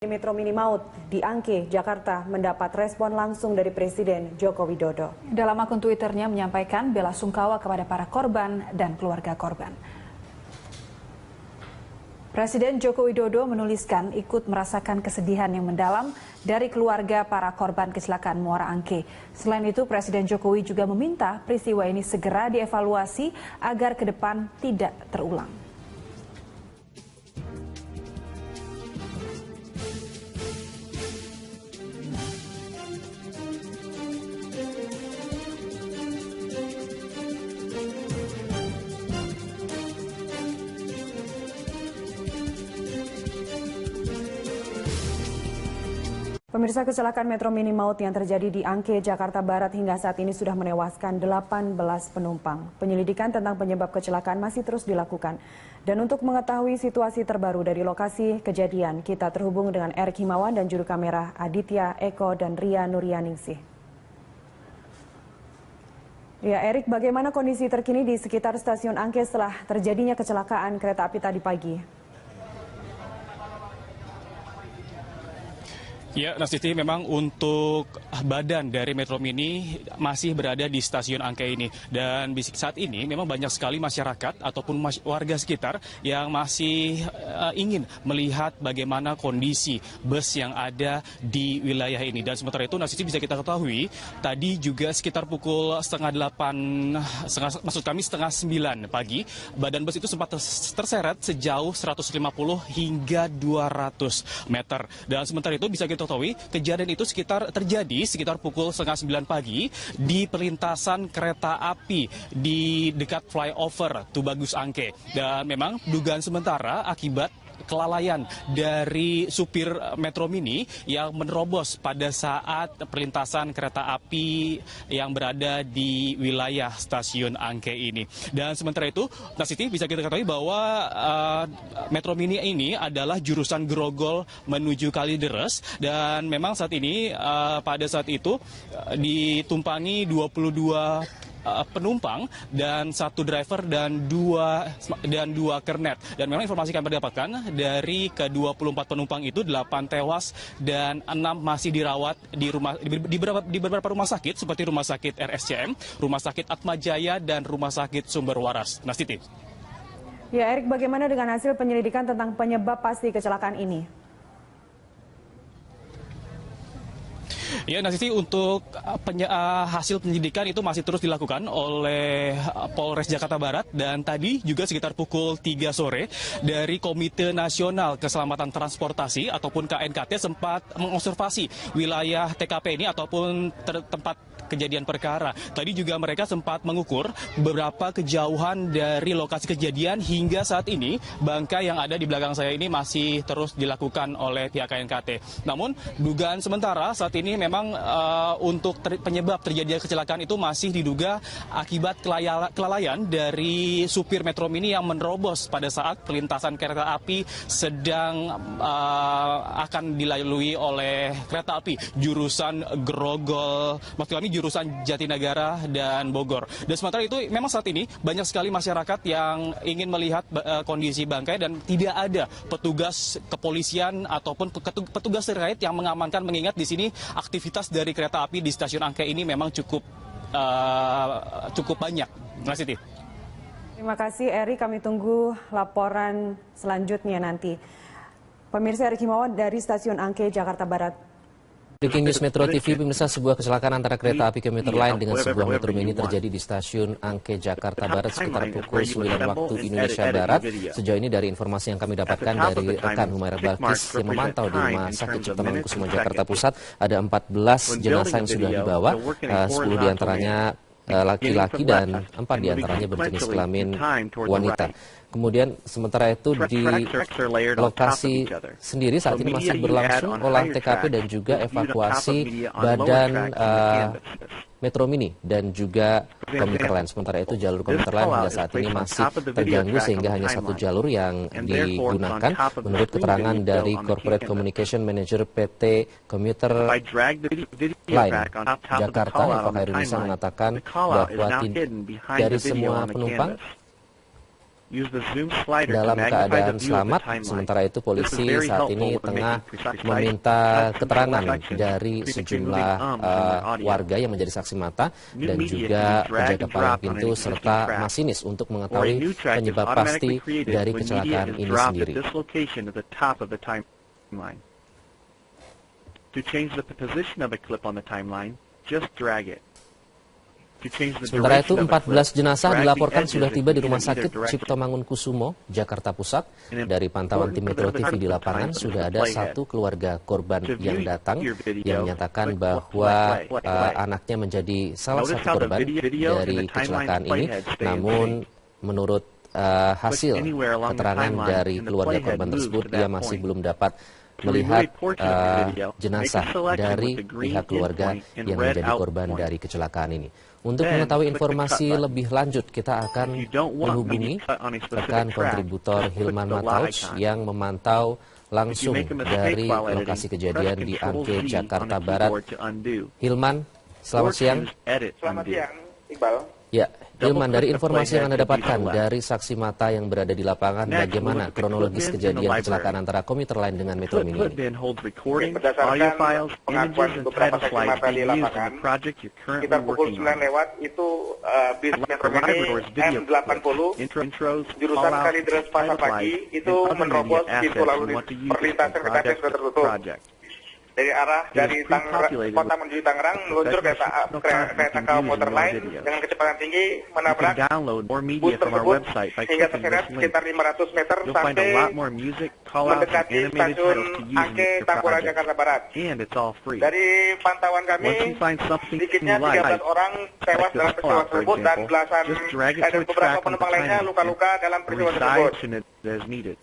Metro Mini Maut di Angke, Jakarta mendapat respon langsung dari Presiden Joko Widodo. Dalam akun Twitternya menyampaikan bela sungkawa kepada para korban dan keluarga korban. Presiden Joko Widodo menuliskan ikut merasakan kesedihan yang mendalam dari keluarga para korban kecelakaan Muara Angke. Selain itu, Presiden Jokowi juga meminta peristiwa ini segera dievaluasi agar ke depan tidak terulang. Pemirsa, kecelakaan Metro Mini Maut yang terjadi di Angke, Jakarta Barat hingga saat ini sudah menewaskan 18 penumpang. Penyelidikan tentang penyebab kecelakaan masih terus dilakukan. Dan untuk mengetahui situasi terbaru dari lokasi kejadian, kita terhubung dengan Erik Himawan dan juru kamera Aditya Eko dan Ria Nuryaningsih. Ya, Erik, bagaimana kondisi terkini di sekitar stasiun Angke setelah terjadinya kecelakaan kereta api tadi pagi? Ya, Nastiti, memang untuk badan dari Metro Mini masih berada di stasiun Angke ini. Dan saat ini memang banyak sekali masyarakat ataupun warga sekitar yang masih ingin melihat bagaimana kondisi bus yang ada di wilayah ini. Dan sementara itu, Nastiti, bisa kita ketahui, tadi juga sekitar pukul setengah 9 pagi, badan bus itu sempat terseret sejauh 150 hingga 200 meter. Dan sementara itu bisa kita ketahui kejadian itu terjadi sekitar pukul setengah 9 pagi di perlintasan kereta api di dekat flyover Tubagus Angke. Dan memang dugaan sementara akibat kelalaian dari supir Metro Mini yang menerobos pada saat perlintasan kereta api yang berada di wilayah stasiun Angke ini. Dan sementara itu, Nastiti, bisa kita ketahui bahwa Metro Mini ini adalah jurusan Grogol menuju Kalideres, dan memang saat ini pada saat itu ditumpangi 22 penumpang dan 1 driver dan dua kernet. Dan memang informasi yang kami dapatkan dari ke-24 penumpang itu 8 tewas dan 6 masih dirawat di beberapa rumah sakit seperti Rumah Sakit RSCM, Rumah Sakit Atma Jaya, dan Rumah Sakit Sumber Waras. Nastiti. Ya, Erik, bagaimana dengan hasil penyelidikan tentang penyebab pasti kecelakaan ini? Ya, Nastiti, untuk hasil penyelidikan itu masih terus dilakukan oleh Polres Jakarta Barat, dan tadi juga sekitar pukul 3 sore dari Komite Nasional Keselamatan Transportasi ataupun KNKT sempat mengobservasi wilayah TKP ini ataupun tempat kejadian perkara. Tadi juga mereka sempat mengukur beberapa kejauhan dari lokasi kejadian hingga saat ini bangkai yang ada di belakang saya ini masih terus dilakukan oleh pihak KNKT. Namun dugaan sementara saat ini memang untuk penyebab terjadinya kecelakaan itu masih diduga akibat kelalaian dari supir Metro Mini yang menerobos pada saat perlintasan kereta api sedang akan dilalui oleh kereta api jurusan Grogol, maksud kami jurusan Jatinegara dan Bogor. Dan sementara itu memang saat ini banyak sekali masyarakat yang ingin melihat kondisi bangkai dan tidak ada petugas kepolisian ataupun petugas terkait yang mengamankan, mengingat di sini aktivitas dari kereta api di stasiun Angke ini memang cukup banyak. Nastiti. Terima kasih, Eri. Kami tunggu laporan selanjutnya nanti. Pemirsa, Erik Himawan dari Stasiun Angke, Jakarta Barat. Breaking News Metro TV, pemirsa, sebuah kecelakaan antara kereta api komuter lain dengan sebuah Metro Mini terjadi di stasiun Angke, Jakarta Barat sekitar pukul 9 waktu Indonesia Barat. Sejauh ini dari informasi yang kami dapatkan dari rekan Humaira Balkis yang memantau di Rumah Sakit Cipto Mangunkusumo Jakarta Pusat, ada 14 jenazah yang sudah dibawa, 10 diantaranya laki-laki dan 4 diantaranya berjenis kelamin wanita. Kemudian sementara itu di lokasi sendiri saat ini masih berlangsung olah TKP dan juga evakuasi badan Metro Mini dan juga komuter lain. Sementara itu jalur komuter lain hingga saat ini masih terganggu sehingga hanya 1 jalur yang digunakan. Menurut keterangan dari Corporate Communication Manager PT Komuter Line Jakarta, Eva Khairunisa, mengatakan bahwa dari semua penumpang dalam keadaan selamat. Sementara itu polisi saat ini tengah meminta keterangan dari sejumlah warga yang menjadi saksi mata dan juga penjaga palang pintu serta masinis untuk mengetahui penyebab pasti dari kecelakaan ini sendiri. To change the position of a clip on the timeline, just drag it. Sementara itu, 14 jenazah dilaporkan sudah tiba di Rumah Sakit Cipto Mangunkusumo, Jakarta Pusat. Dari pantauan tim Metro TV di lapangan, sudah ada satu keluarga korban yang datang yang menyatakan bahwa anaknya menjadi salah satu korban dari kecelakaan ini. Namun, menurut hasil keterangan dari keluarga korban tersebut, ia masih belum dapat melihat jenazah dari pihak keluarga yang menjadi korban dari kecelakaan ini. Untuk mengetahui informasi lebih lanjut, kita akan menghubungi rekan kontributor Hilman Matauj yang memantau langsung dari lokasi kejadian di Angke, Jakarta Barat. Hilman, selamat siang. Selamat siang, Iqbal. Ya, Hilman, dari informasi yang Anda dapatkan dari saksi mata yang berada di lapangan, bagaimana kronologis kejadian kecelakaan antara komuter lain dengan Metro Mini? Berdasarkan pengakuan beberapa saksi mata di lapangan, sekitar pukul 9 lewat itu bis Metro Mini M80 jurusan Kalideres Pasar Pagi itu menerobos pintu lalu perlintasan kereta yang sudah tertutup. Dari kota menuju Tangerang meluncur kereta komuter lain dengan kecepatan tinggi menabrak bus tersebut hingga terseret sekitar 500 meter sampai mendekati stasiun Angke, Tambora, Jakarta Barat. Dari pantauan kami, sedikitnya 13 orang tewas dalam peristiwa tersebut dan beberapa penumpang lainnya luka-luka dalam peristiwa tersebut.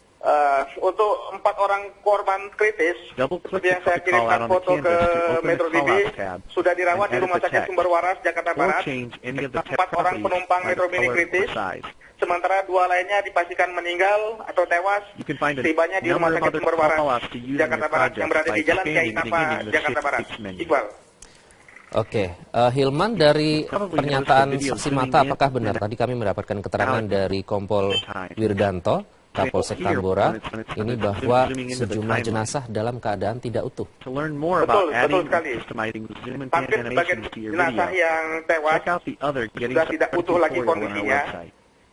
Untuk 4 orang korban kritis, seperti yang saya kirimkan foto ke Metro TV, sudah dirawat di Rumah Sakit Sumber Waras, Jakarta Barat. 4 orang penumpang Metro Mini kritis, sementara 2 lainnya dipastikan meninggal atau tewas tibanya di Rumah Sakit Sumber Waras, Jakarta Barat, yang berada di Jalan Kiai Tapa, Jakarta Barat. Iqbal. Oke, Hilman, dari pernyataan saksi mata, apakah benar tadi kami mendapatkan keterangan dari Kompol Wirdanto, Kapolsek Tambora, ini bahwa sejumlah jenazah dalam keadaan tidak utuh? Betul sekali. Hampir sebagian jenazah yang tewas sudah tidak utuh lagi kondisinya.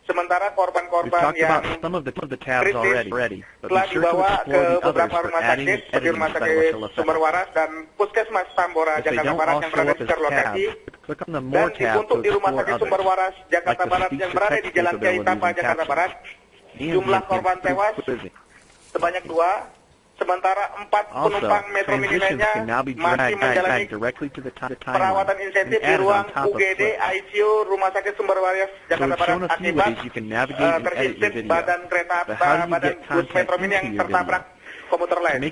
Sementara korban-korban yang kritis telah dibawa ke beberapa rumah sakit seperti Rumah Sakit Sumber Waras dan Puskesmas Tambora, Jakarta Barat yang berada di sekitar lokasi. Dan untuk di Rumah Sakit Sumber Waras, Jakarta Barat yang berada di Jalan Kiai Tapa, Jakarta Barat, jumlah korban tewas sebanyak 2, sementara 4 penumpang Metro Mini lainnya masih menjalani perawatan intensif di ruang UGD ICU Rumah Sakit Sumber Waras, Jakarta Barat akibat terhimpit badan bus Metro Mini yang tertabrak komuter lain.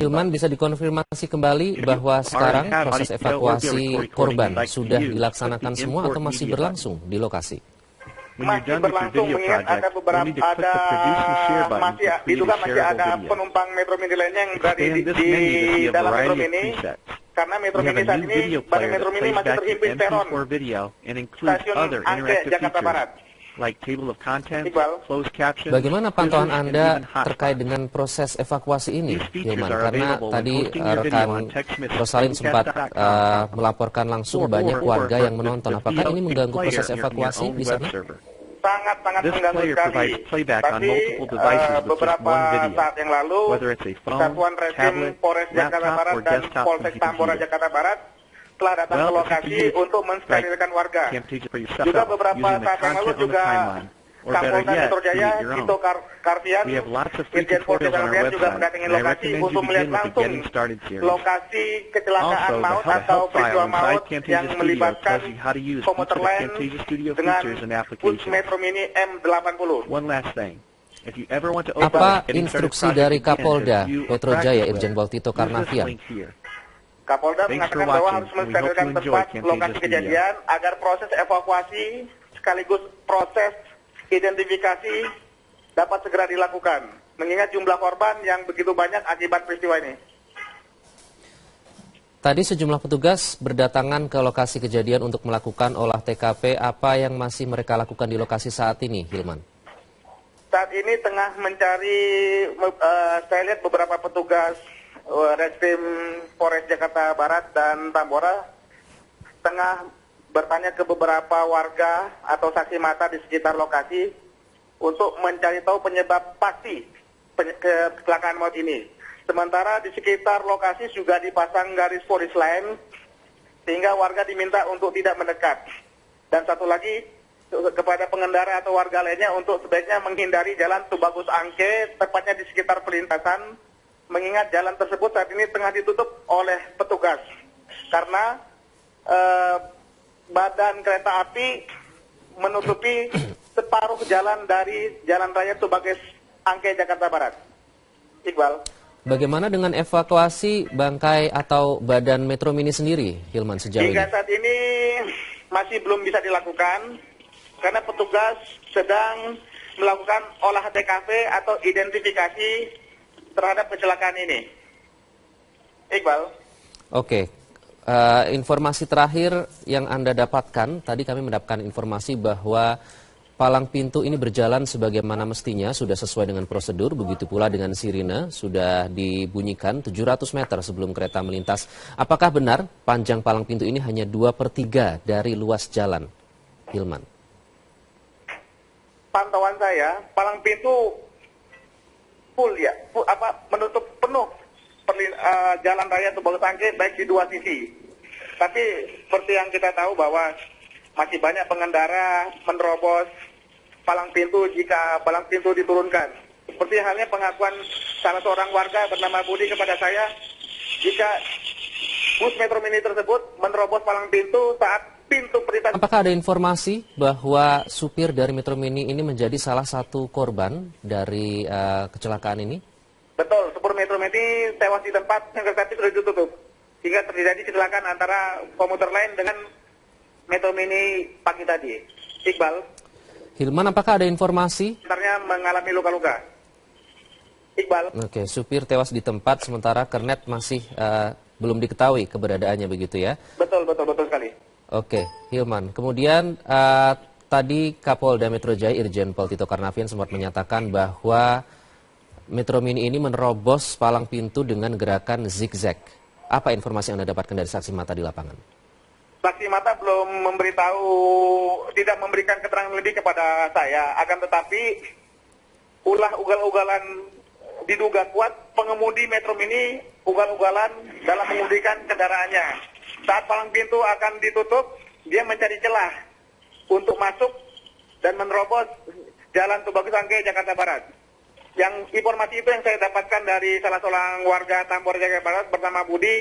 Hilman, bisa dikonfirmasi kembali bahwa sekarang proses evakuasi korban sudah dilaksanakan semua atau masih berlangsung di lokasi? Masih berlangsung, mengingat ada beberapa diduga masih ada penumpang Metro Mini lainnya yang berada di dalam Metro Mini, karena Metro Mini saat ini badan Metro Mini masih terhimpit peron stasiun Angke, Jakarta Barat. Bagaimana pantauan Anda terkait dengan proses evakuasi ini, Hilman? Karena tadi rekan Rosalin sempat melaporkan langsung banyak warga yang menonton. Apakah ini mengganggu proses evakuasi di sana? Sangat mengganggu sekali. Tadi beberapa saat yang lalu, Satuan Resim Polres Jakarta Barat dan Polsek Tambora, Jakarta Barat telah datang ke lokasi untuk mensterilkan warga. Juga beberapa saat yang lalu juga Kapolda Metro Jaya, Tito Kartian, Irjen Pol Kartian juga mendatangi lokasi untuk melihat langsung lokasi kecelakaan maut atau peristiwa maut yang melibatkan komuter lain dengan bus Metro Mini M80. Apa instruksi dari Kapolda Metro Jaya, Irjen Pol Tito Karnavian? Kapolda mengatakan bahwa harus mensterilkan tempat lokasi kejadian agar proses evakuasi sekaligus proses identifikasi dapat segera dilakukan, mengingat jumlah korban yang begitu banyak akibat peristiwa ini. Tadi sejumlah petugas berdatangan ke lokasi kejadian untuk melakukan olah TKP. Apa yang masih mereka lakukan di lokasi saat ini, Hilman? Saat ini tengah mencari, saya lihat beberapa petugas Reskrim Polres Jakarta Barat dan Tambora tengah bertanya ke beberapa warga atau saksi mata di sekitar lokasi untuk mencari tahu penyebab pasti kecelakaan maut ini. Sementara di sekitar lokasi juga dipasang garis polis lain sehingga warga diminta untuk tidak mendekat. Dan satu lagi kepada pengendara atau warga lainnya untuk sebaiknya menghindari jalan Tubagus Angke, tepatnya di sekitar perlintasan, mengingat jalan tersebut saat ini tengah ditutup oleh petugas karena badan kereta api menutupi separuh jalan dari Jalan Raya Tubagus Angke, Jakarta Barat. Iqbal. Bagaimana dengan evakuasi bangkai atau badan Metro Mini sendiri, Hilman, sejauh ini? Hingga saat ini masih belum bisa dilakukan karena petugas sedang melakukan olah TKP atau identifikasi terhadap kecelakaan ini. Iqbal. Oke. Informasi terakhir yang Anda dapatkan, tadi kami mendapatkan informasi bahwa palang pintu ini berjalan sebagaimana mestinya, sudah sesuai dengan prosedur, begitu pula dengan sirine, sudah dibunyikan 700 meter sebelum kereta melintas. Apakah benar panjang palang pintu ini hanya 2/3 dari luas jalan, Hilman? Pantauan saya, palang pintu full ya, menutup penuh Jalan Raya Tubagus Angke baik di dua sisi. Tapi seperti yang kita tahu bahwa masih banyak pengendara menerobos palang pintu jika palang pintu diturunkan. Seperti halnya pengakuan salah seorang warga bernama Budi kepada saya, jika bus Metro Mini tersebut menerobos palang pintu saat pintu perlintasan. Apakah ada informasi bahwa supir dari Metro Mini ini menjadi salah satu korban dari kecelakaan ini? Betul, supir Metro Mini tewas di tempat yang kereta api sudah ditutup. Hingga terjadi kecelakaan antara komuter lain dengan Metro Mini pagi tadi. Iqbal. Hilman, apakah ada informasi? Sebenarnya mengalami luka-luka. Iqbal. Oke, supir tewas di tempat, sementara kernet masih belum diketahui keberadaannya, begitu ya? Betul sekali. Oke, Hilman. Kemudian tadi Kapolda Metro Jaya Irjen Pol Tito Karnavian sempat menyatakan bahwa Metro Mini ini menerobos palang pintu dengan gerakan zigzag. Apa informasi yang Anda dapatkan dari saksi mata di lapangan? Saksi mata belum tidak memberikan keterangan lebih kepada saya. Akan tetapi ugal-ugalan diduga kuat pengemudi Metro Mini ugal-ugalan dalam mengemudikan kendaraannya. Saat palang pintu akan ditutup, dia mencari celah untuk masuk dan menerobos Jalan Tubagus Angke, Jakarta Barat. Yang informasi itu yang saya dapatkan dari salah seorang warga Tambora, Jakarta Barat bernama Budi,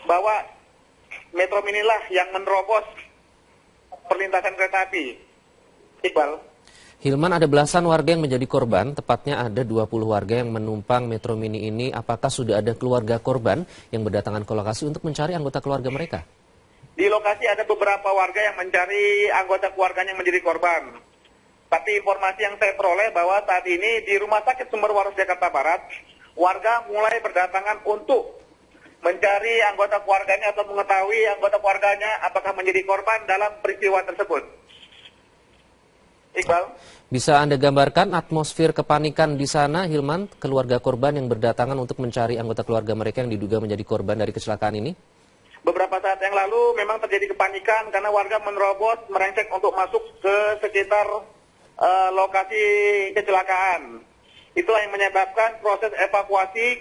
bahwa Metro Mini lah yang menerobos perlintasan kereta api. Iqbal. Hilman, ada belasan warga yang menjadi korban, tepatnya ada 20 warga yang menumpang Metro Mini ini. Apakah sudah ada keluarga korban yang berdatangan ke lokasi untuk mencari anggota keluarga mereka? Di lokasi ada beberapa warga yang mencari anggota keluarganya yang menjadi korban. Tapi informasi yang saya peroleh bahwa saat ini di Rumah Sakit Sumber Waras Jakarta Barat, warga mulai berdatangan untuk mencari anggota keluarganya atau mengetahui anggota keluarganya apakah menjadi korban dalam peristiwa tersebut. Iqbal. Bisa Anda gambarkan atmosfer kepanikan di sana, Hilman, keluarga korban yang berdatangan untuk mencari anggota keluarga mereka yang diduga menjadi korban dari kecelakaan ini? Beberapa saat yang lalu memang terjadi kepanikan karena warga menerobos, merengsek untuk masuk ke sekitar lokasi kecelakaan. Itulah yang menyebabkan proses evakuasi